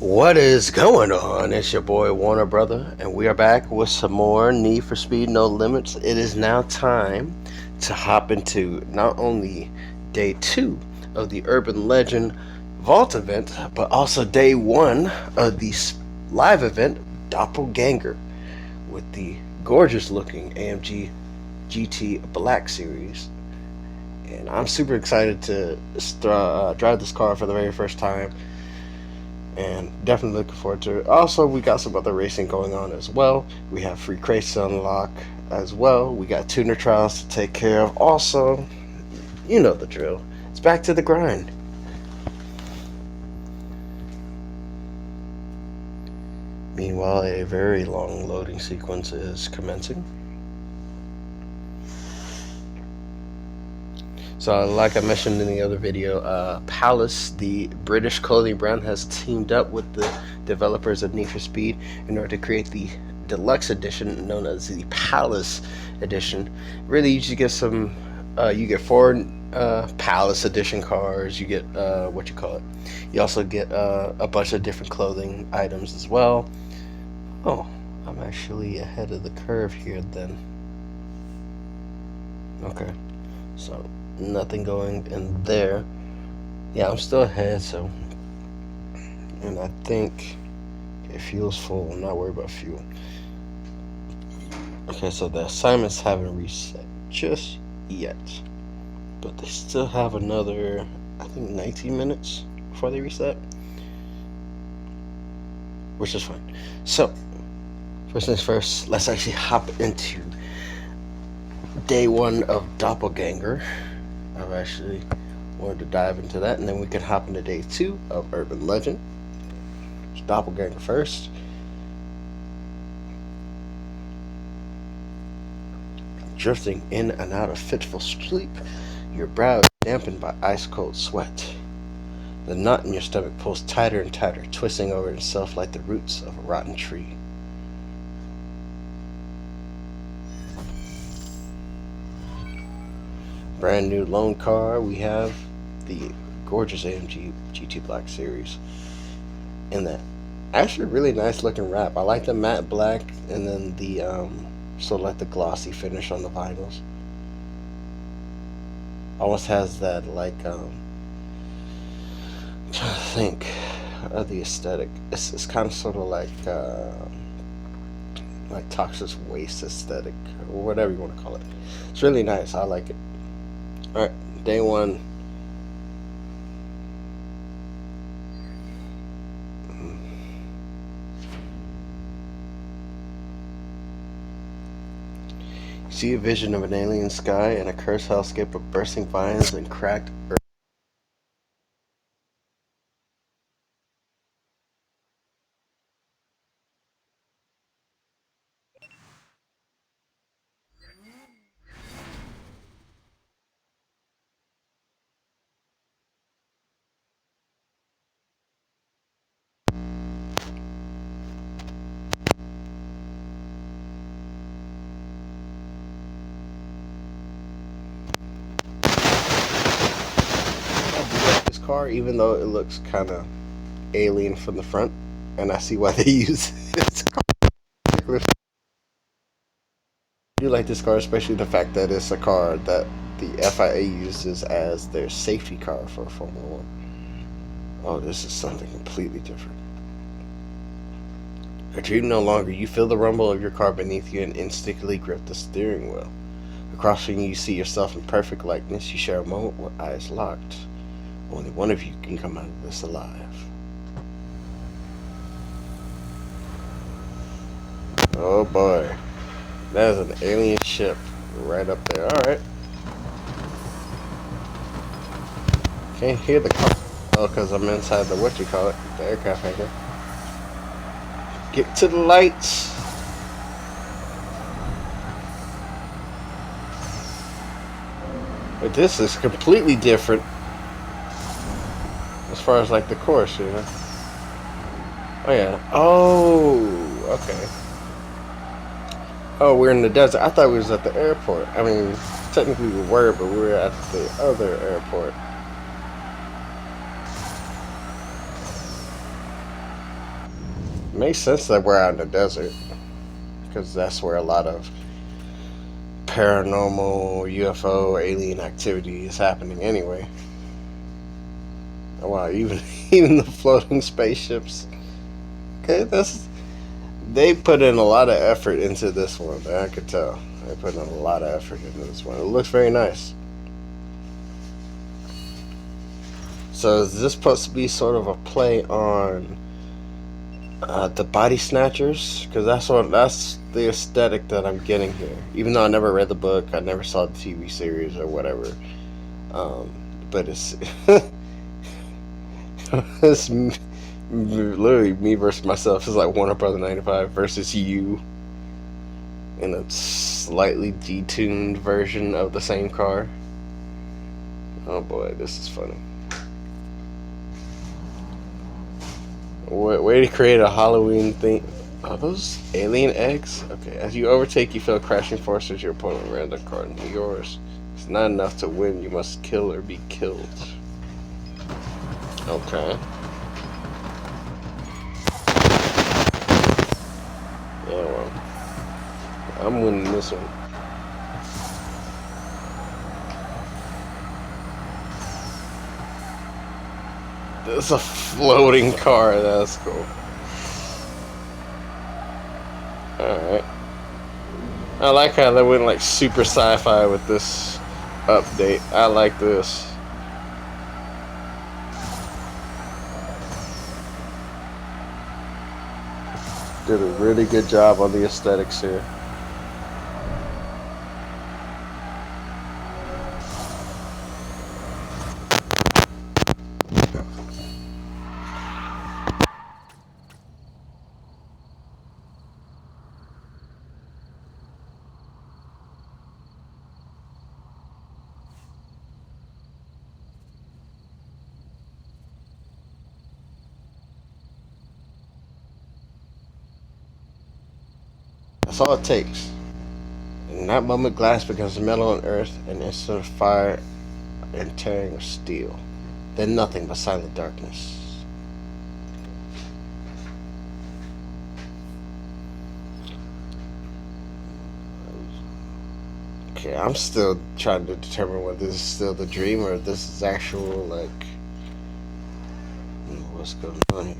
What is going on? It's your boy Warner Brother, and we are back with some more Need for Speed No Limits. It is now time to hop into not only day 2 of the Urban Legend Vault event, but also day 1 of the live event Doppelgänger with the gorgeous looking AMG GT Black Series. And I'm super excited to drive this car for the very first time, and definitely looking forward to it. Also, we got some other racing going on as well. We have free crates to unlock as well. We got tuner trials to take care of. Also, you know the drill. It's back to the grind. Meanwhile, a very long loading sequence is commencing. So, like I mentioned in the other video, Palace, the British clothing brand, has teamed up with the developers of Need for Speed in order to create the deluxe edition known as the Palace edition. Really, you just get some, you get 4 Palace edition cars. You get you also get a bunch of different clothing items as well. Oh, I'm actually ahead of the curve here then. Okay, so nothing going in there. Yeah, I'm still ahead, so. And I think fuel's full. I'm not worried about fuel. Okay, so the assignments haven't reset just yet, but they still have another, I think, 19 minutes before they reset, which is fine. So first things first, let's actually hop into day 1 of Doppelgänger. I've actually wanted to dive into that, and then we can hop into day 2 of Urban Legend. It's Doppelgänger first. Drifting in and out of fitful sleep, your brow is dampened by ice-cold sweat. The knot in your stomach pulls tighter and tighter, twisting over itself like the roots of a rotten tree. Brand new loan car, we have the gorgeous AMG GT Black Series in that actually really nice looking wrap. I like the matte black and then the sort of like the glossy finish on the vinyls. Almost has that like I'm trying to think of the aesthetic. It's kind of sort of like toxic waste aesthetic or whatever you want to call it. It's really nice. I like it. Alright, day 1. You see a vision of an alien sky and a cursed hellscape of bursting vines and cracked earth. This car, even though it looks kind of alien from the front, and I see why they use this car. I do like this car, especially the fact that it's a car that the FIA uses as their safety car for Formula 1. Oh, this is something completely different. A dream no longer. You feel the rumble of your car beneath you and instinctively grip the steering wheel. Across from you, you see yourself in perfect likeness. You share a moment with eyes locked. Only one of you can come out of this alive. Oh boy. That is an alien ship right up there. Alright. Can't hear the car. Oh, because I'm inside the the aircraft hangar. Get to the lights. But this is completely different as far as like the course, you know. Oh yeah. Oh, okay. Oh, we're in the desert. I thought we was at the airport. I mean, technically we were, but we were at the other airport. Makes sense that we're out in the desert because that's where a lot of paranormal, UFO, alien activity is happening anyway. Oh, wow, even even the floating spaceships. Okay, that's they put in a lot of effort into this one. I could tell they put in a lot of effort into this one. It looks very nice. So is this supposed to be sort of a play on the body snatchers? Because that's the aesthetic that I'm getting here. Even though I never read the book, I never saw the TV series or whatever. Um, but it's it's literally me versus myself. It's like Warner Brother 95 versus you in a slightly detuned version of the same car. Oh boy, this is funny. Way to create a Halloween thing. Are those alien eggs? Okay, as you overtake, you feel crashing force as your opponent ran the car into yours. It's not enough to win, you must kill or be killed. Okay. Yeah, well, I'm winning this one. It's a floating car, that's cool. Alright. I like how they went like super sci-fi with this update. I like this. Did a really good job on the aesthetics here. That's all it takes. In that moment, glass becomes metal and earth, and instead of fire and tearing of steel. Then nothing but silent darkness. Okay, I'm still trying to determine whether this is still the dream or if this is actual, like, what's going on here.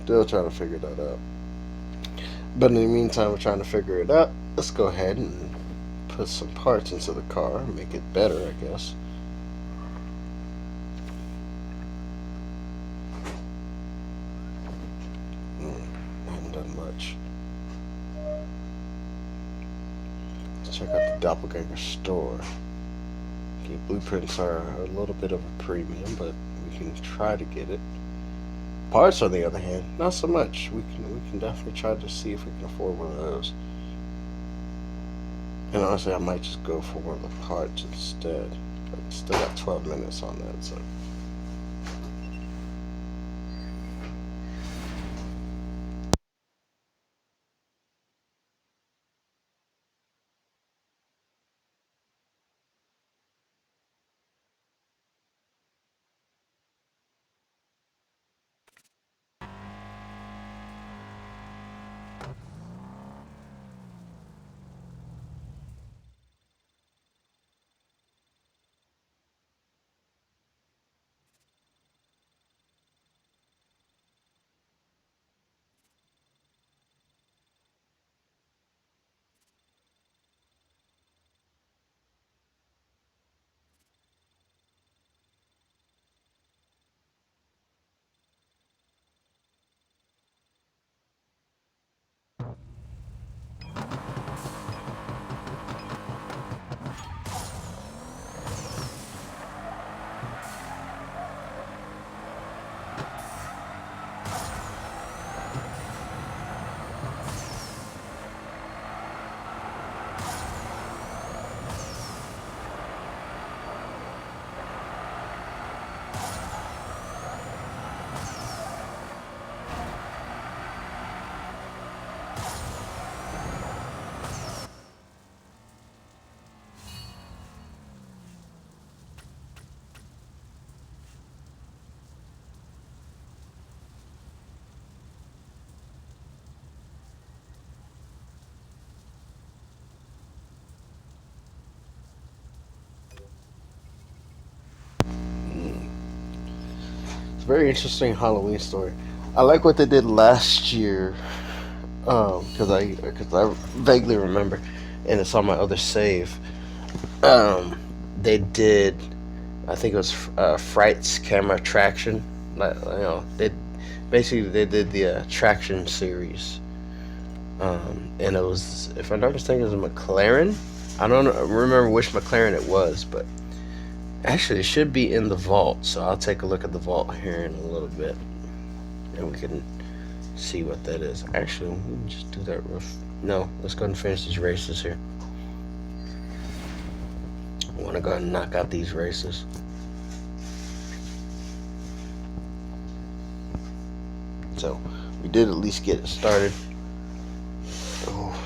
Still trying to figure that out. But in the meantime, we're trying to figure it out. Let's go ahead and put some parts into the car, make it better, I guess. I haven't done much. Let's check out the Doppelgänger store. Okay, blueprints are a little bit of a premium, but we can try to get it. Parts, on the other hand, not so much. We can definitely try to see if we can afford one of those. And honestly, I might just go for one of the parts instead. But still got 12 minutes on that, so. a very interesting Halloween story. I like what they did last year, because I vaguely remember, and it's on my other save. Um, they did, I think it was Fright's camera traction. Like, they basically they did the traction series, and it was, if I'm not mistaken, it was a McLaren. I don't remember which McLaren it was, but actually it should be in the vault. So I'll take a look at the vault here in a little bit, and we can see what that is. Actually, we can just do that no, let's go and finish these races here. I want to go ahead and knock out these races. So we did at least get it started. Oh.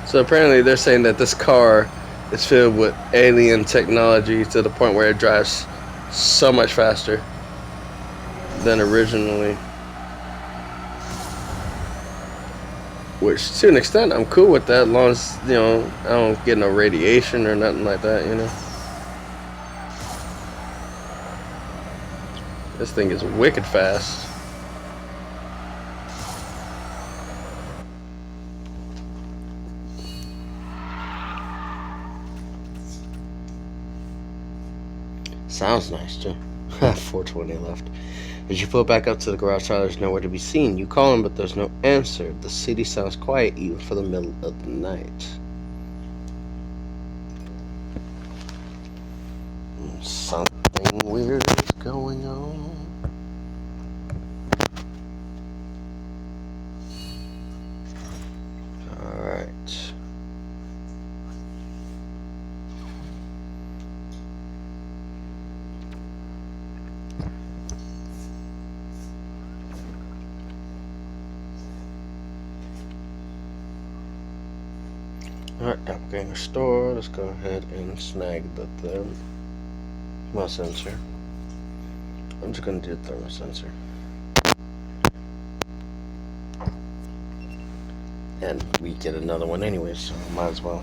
So apparently they're saying that this car is filled with alien technology to the point where it drives so much faster than originally. Which, to an extent, I'm cool with that, as long as, I don't get no radiation or nothing like that. This thing is wicked fast. Sounds nice, too. 420 left. As you pull back up to the garage, there's nowhere to be seen. You call him, but there's no answer. The city sounds quiet, even for the middle of the night. Something weird is going on. Alright. Alright, Doppelgänger store. Let's go ahead and snag the thermal sensor. I'm just going to do the thermal sensor. And we get another one anyway, so might as well.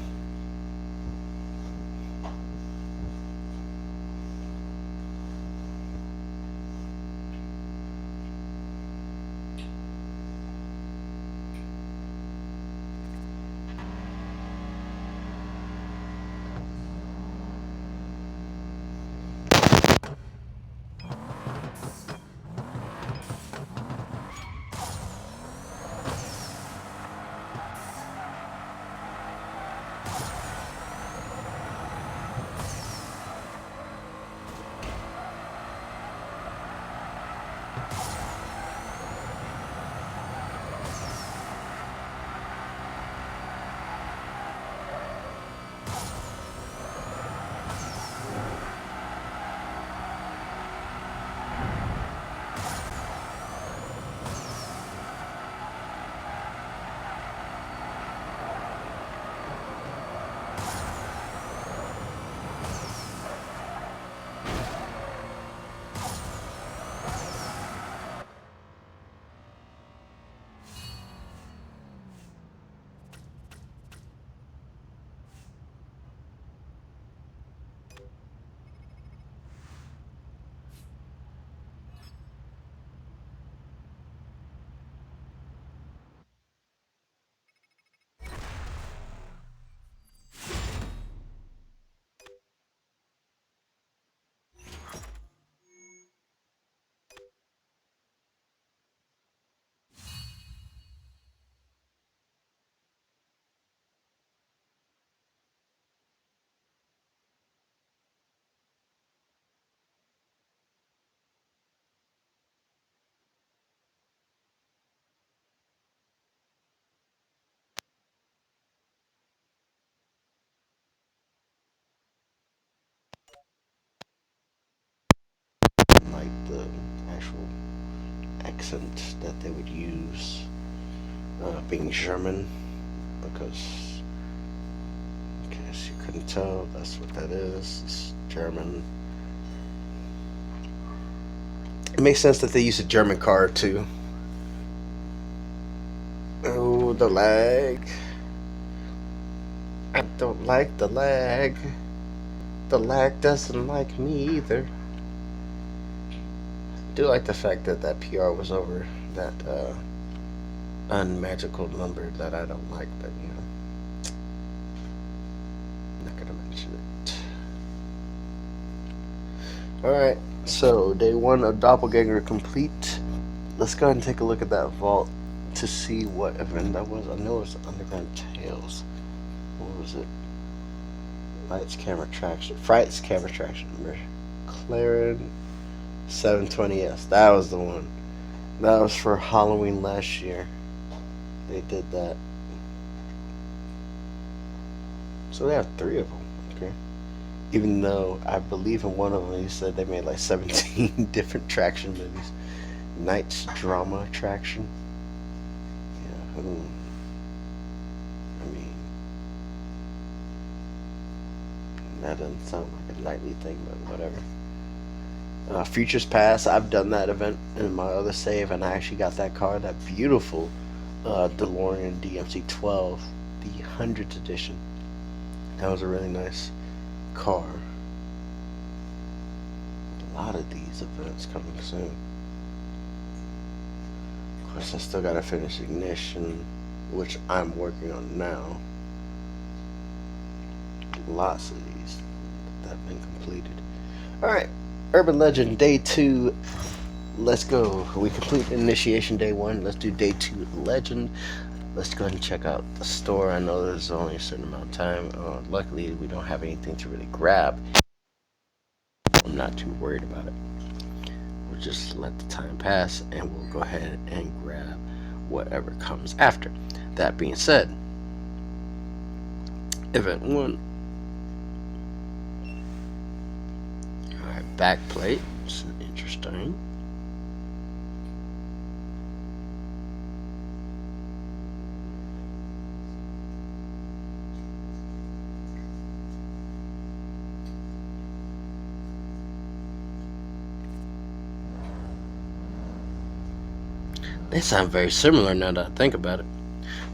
Like the actual accent that they would use, being German, because in case you couldn't tell, that's what that is. It's German. It makes sense that they use a German car too. Oh, the lag. I don't like the lag. The lag doesn't like me either. I do like the fact that that PR was over that unmagical number that I don't like, but you know, I'm not gonna mention it. Alright, so day one of Doppelgänger complete. Let's go ahead and take a look at that vault to see what event that was. I know it was Underground Tales. What was it? Lights, camera, traction. Frights, camera, traction. McLaren 720S. That was the one. That was for Halloween last year. They did that. So they have 3 of them. Okay. Even though I believe in one of them, he said they made like 17 different traction movies. Night's drama traction. Yeah. I mean, that doesn't sound like a nightly thing, but whatever. Futures Past, I've done that event in my other save, and I actually got that car, that beautiful DeLorean DMC-12, the 100th edition. That was a really nice car. A lot of these events coming soon. Of course, I still gotta finish Ignition, which I'm working on now. Lots of these that have been completed. Alright, Urban Legend Day 2. Let's go. We complete Initiation Day 1. Let's do Day 2 Legend. Let's go ahead and check out the store. I know there's only a certain amount of time. Luckily, we don't have anything to really grab. I'm not too worried about it. We'll just let the time pass, and we'll go ahead and grab whatever comes after. That being said, Event 1. Alright, backplate. It's interesting. They sound very similar now that I think about it.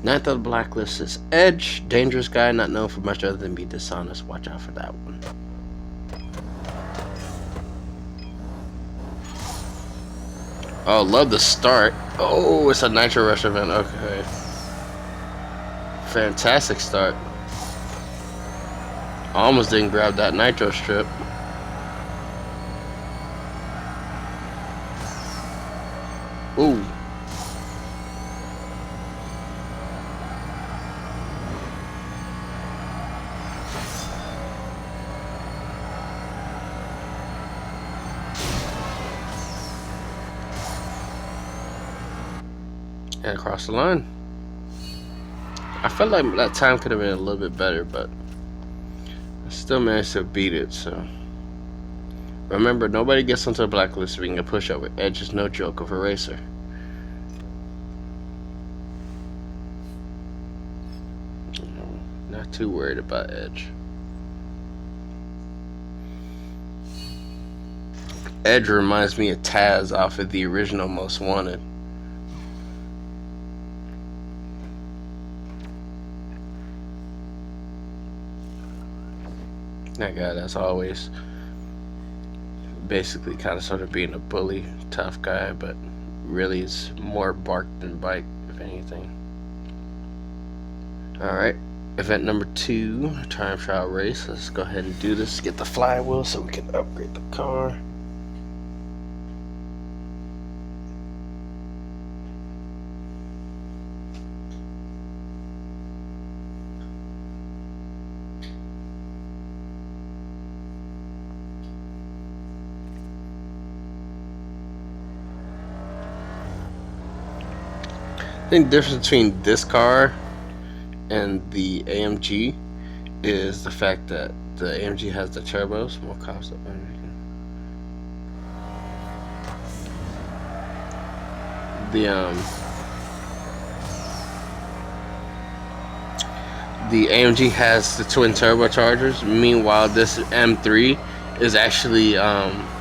Ninth of the blacklist is Edge, dangerous guy, not known for much other than be dishonest. Watch out for that one. Oh, love the start. Oh, it's a Nitro Rush event. Okay. Fantastic start. Almost didn't grab that Nitro strip. Ooh. And across the line. I felt like that time could have been a little bit better, but I still managed to beat it, so. Remember, nobody gets onto the blacklist being a push-up with Edge is no joke of a racer. Not too worried about Edge. Edge reminds me of Taz off of the original Most Wanted. That guy that's always basically kind of sort of being a bully, tough guy, but really is more bark than bite, if anything. Alright, event number 2, time trial race. Let's go ahead and do this. Get the flywheel so we can upgrade the car. I think the difference between this car and the AMG is the fact that the AMG has the turbos, more cost up. The AMG has the twin turbochargers. Meanwhile, this M3 is actually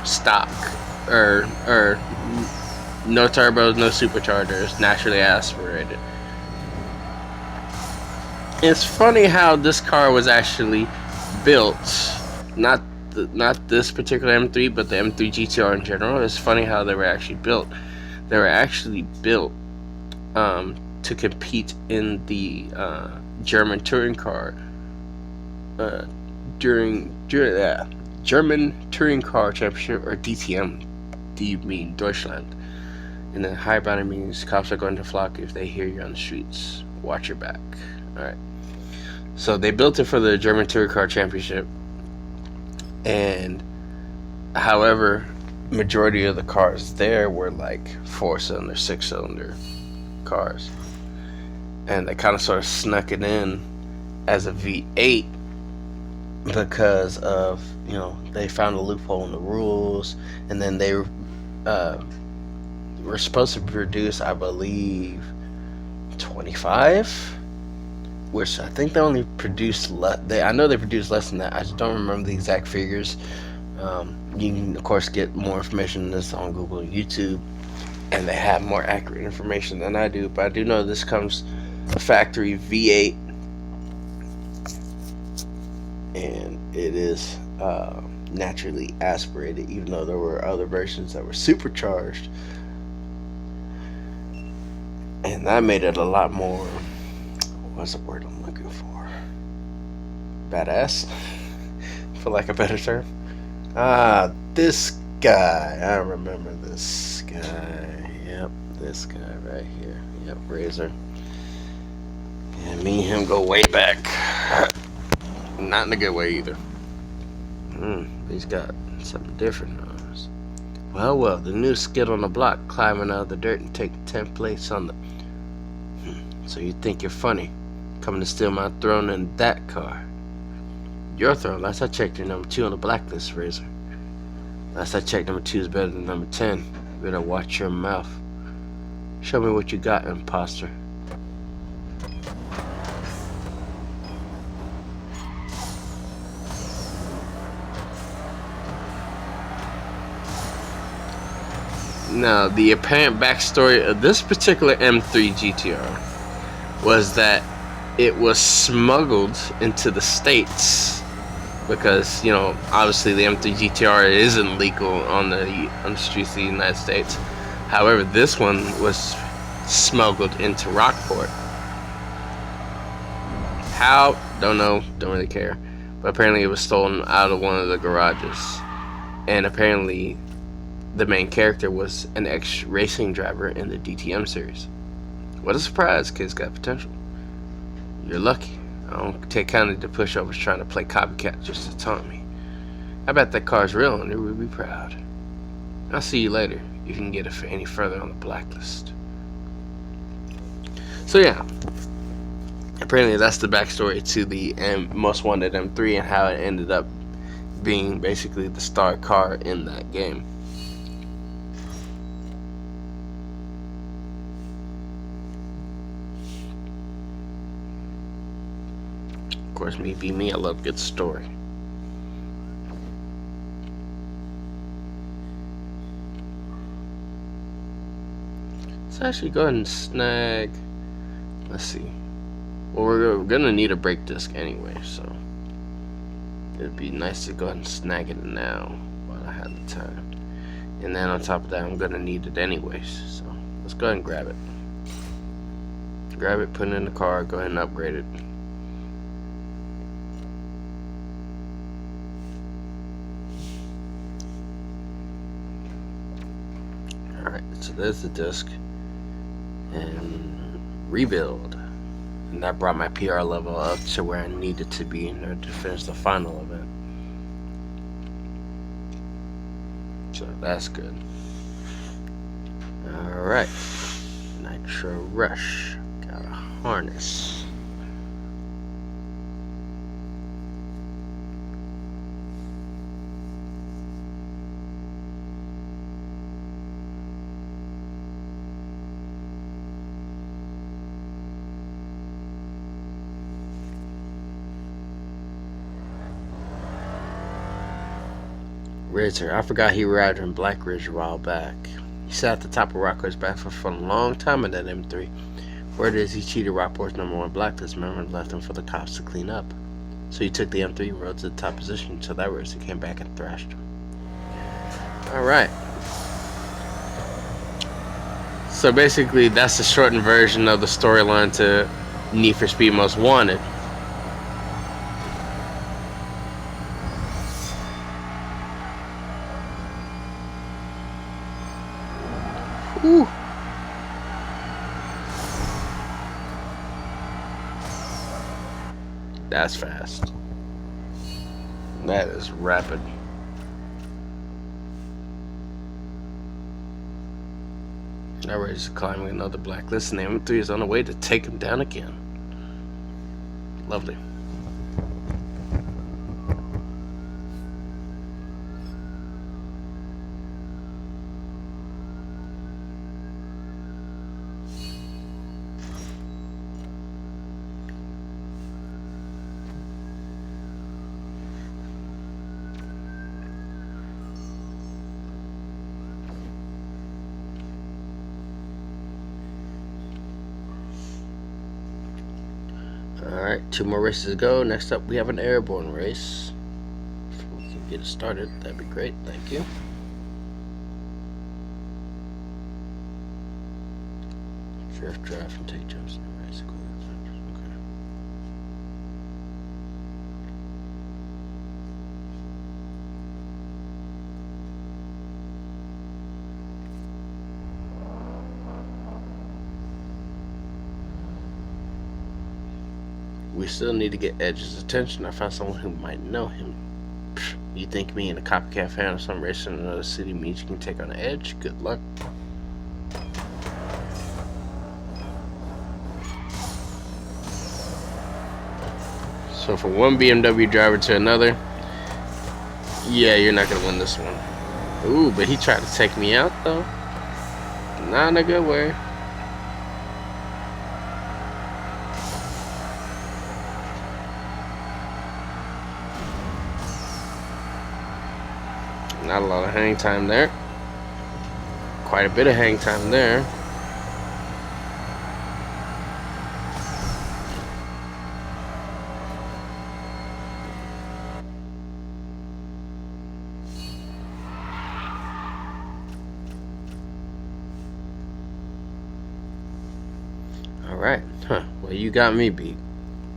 stock. or no turbos, no superchargers, naturally aspirated. It's funny how this car was actually built, not not this particular M3, but the M3 GTR in general. It's funny how they were actually built. They were actually built to compete in the German touring car during German Touring Car Championship, or DTM. Do you mean Deutschland? And then high boundary means cops are going to flock if they hear you on the streets. Watch your back. Alright. So they built it for the German Touring Car Championship. And however, majority of the cars there were like 4-cylinder, 6-cylinder cars. And they kind of sort of snuck it in as a V8 because of, they found a loophole in the rules. And then they were supposed to produce, I believe, 25, which I think they only produced I know they produced less than that. I just don't remember the exact figures. You can of course get more information on this on Google and YouTube, and they have more accurate information than I do, but I do know this comes a factory V8, and it is naturally aspirated, even though there were other versions that were supercharged. And that made it a lot more, what's the word I'm looking for? Badass, for lack of a better term. This guy. I remember this guy. Yep, this guy right here. Yep, Razor. And me and him go way back. Not in a good way either. He's got something different on us. Well, the new skid on the block, climbing out of the dirt and taking 10th place on the... So you think you're funny, coming to steal my throne in that car. Your throne? Last I checked, you're number 2 on the blacklist, Razor. Last I checked, number 2 is better than number 10. You better watch your mouth. Show me what you got, imposter. Now, the apparent backstory of this particular M3 GTR was that it was smuggled into the States because, obviously the M3 GTR isn't legal on the streets of the United States. However, this one was smuggled into Rockport. How? Don't know. Don't really care. But apparently it was stolen out of one of the garages. And apparently the main character was an ex-racing driver in the DTM series. What a surprise, kid's got potential. You're lucky. I don't take kindly to pushovers trying to play copycat just to taunt me. I bet that car's real and you would be proud. I'll see you later. You can get it for any further on the blacklist. So yeah, apparently that's the backstory to the Most Wanted M3 and how it ended up being basically the star car in that game. Of course, me be me, I love a good story. Let's actually go ahead and snag. Let's see. Well, we're gonna need a brake disc anyway, so it'd be nice to go ahead and snag it now while I have the time. And then on top of that, I'm gonna need it anyways, so let's go ahead and grab it. Grab it, put it in the car, go ahead and upgrade it. Alright, so there's the disc. And rebuild. And that brought my PR level up to where I needed to be in order to finish the final event. So that's good. Alright. Nitro Rush. Got a harness. Razor. I forgot he arrived in Black Ridge a while back. He sat at the top of Rockway's backfield for a long time in that M3. Word is he cheated Rockport's #1 blacklist member and left him for the cops to clean up. So he took the M3 and rode to the top position until that race he came back and thrashed him. Alright. So basically that's the shortened version of the storyline to Need for Speed Most Wanted. Whew. That's fast. That is rapid. Now we're just climbing another blacklist, and the M3 is on the way to take him down again. Lovely. Alright, 2 more races to go. Next up, we have an airborne race. If we can get it started, that'd be great. Thank you. Drift, drive, and take jumps in the race. Okay. We still need to get Edge's attention. I found someone who might know him. Pfft, you think me and a copycat fan of some race in another city means you can take on Edge? Good luck. So from one BMW driver to another, yeah, you're not gonna win this one. Ooh, but he tried to take me out though. Not in a good way. Not a lot of hang time there. Quite a bit of hang time there. Alright. Well, you got me beat.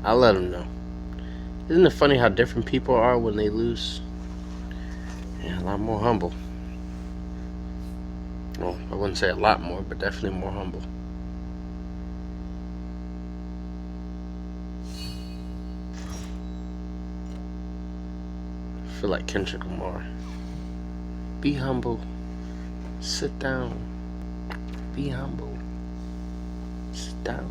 I'll let him know. Isn't it funny how different people are when they lose? Yeah, a lot more humble. Well, I wouldn't say a lot more, but definitely more humble. I feel like Kendrick Lamar. Be humble. Sit down. Be humble. Sit down.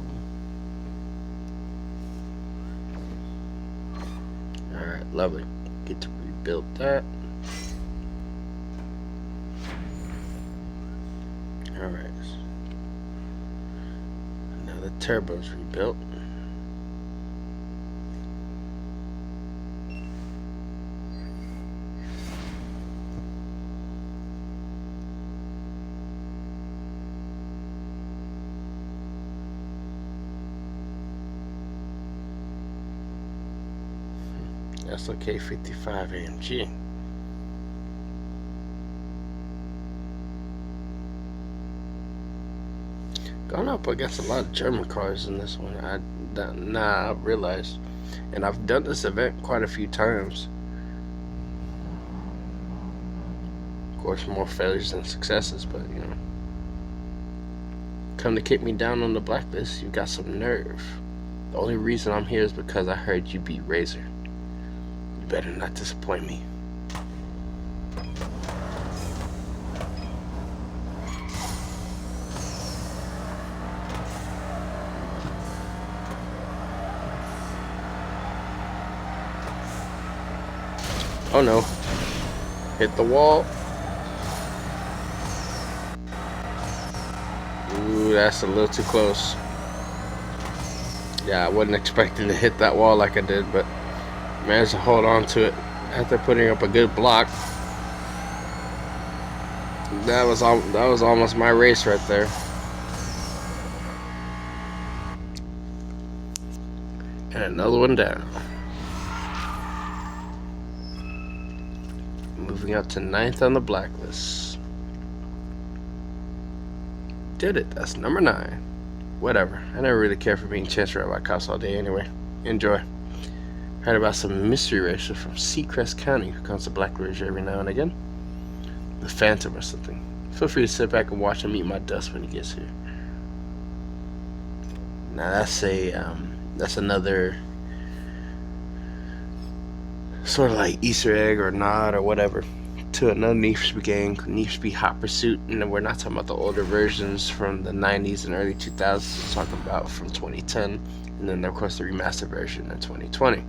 Alright, lovely. Get to rebuild that. Alright. Now the turbo's rebuilt. That's okay, 55 AMG. Gone up against a lot of German cars in this one. I realized, and I've done this event quite a few times. Of course, more failures than successes, but you know, come to kick me down on the blacklist. You got some nerve. The only reason I'm here is because I heard you beat Razor. You better not disappoint me. Oh no. Hit the wall. Ooh, that's a little too close. Yeah, I wasn't expecting to hit that wall like I did, but managed to hold on to it after putting up a good block. That was almost my race right there. And another one down. Moving up to 9th on the blacklist. Did it. That's number 9. Whatever. I never really cared for being chased around by cops all day anyway. Enjoy. Heard about some mystery racer from Seacrest County who comes to Black Ridge every now and again. The Phantom or something. Feel free to sit back and watch him eat my dust when he gets here. Now that's another sort of like Easter egg or nod or whatever to another Need for Speed game, Need for Speed Hot Pursuit. And we're not talking about the older versions from the 90s and early 2000s. We're talking about from 2010, and then of course the remastered version in 2020.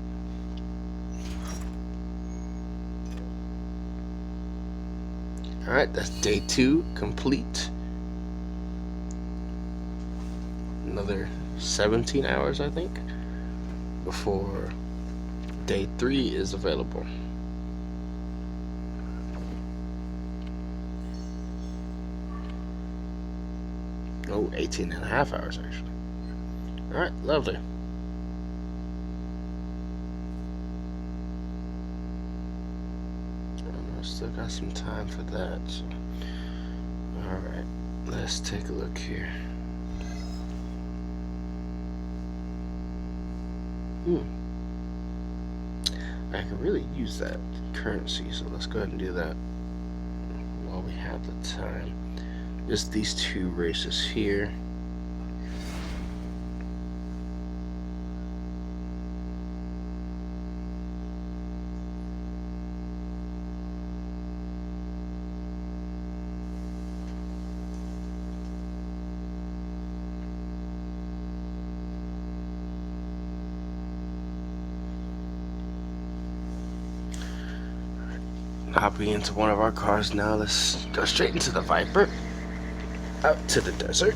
Alright, that's day 2 complete. Another 17 hours, I think, before day 3 is available. Oh, 18 and a half hours, actually. Alright, lovely. Still got some time for that. So. Alright, let's take a look here. I could really use that currency, so let's go ahead and do that while we have the time. Just these 2 races here. Hopping into one of our cars now. Let's go straight into the Viper. Out to the desert.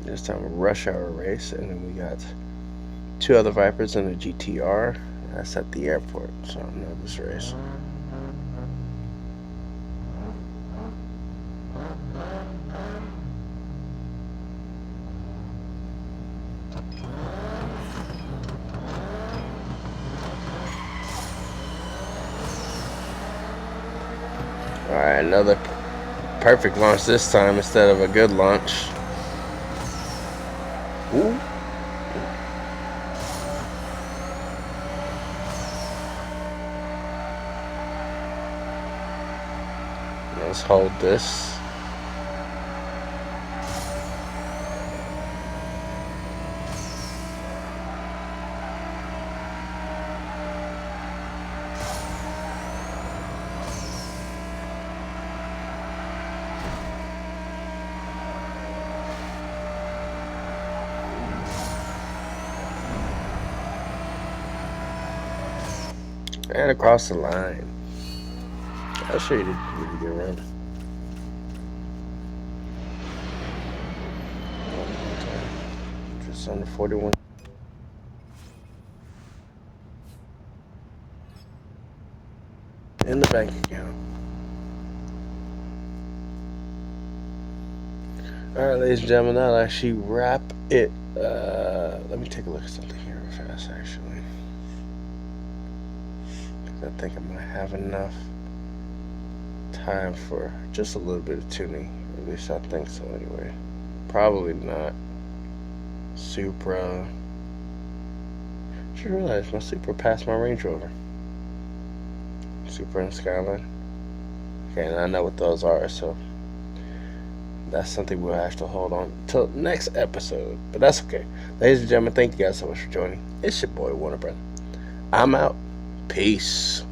This time a rush hour race, and then we got 2 other Vipers and a GTR. That's at the airport, so I know this race. Alright, another perfect launch this time instead of a good launch. Ooh. Let's hold this. And across the line. I'll show you the really good run. Just under 41. in the bank account. Alright, ladies and gentlemen, that'll actually wrap it. Let me take a look at something here real fast, actually. Because I think I might have enough time for just a little bit of tuning. At least I think so, anyway. Probably not. Supra. Just realized my Supra passed my Range Rover. Supra and Skyline. Okay, and I know what those are, so that's something we'll have to hold on till next episode. But that's okay. Ladies and gentlemen, thank you guys so much for joining. It's your boy, Warner Brother. I'm out. Peace.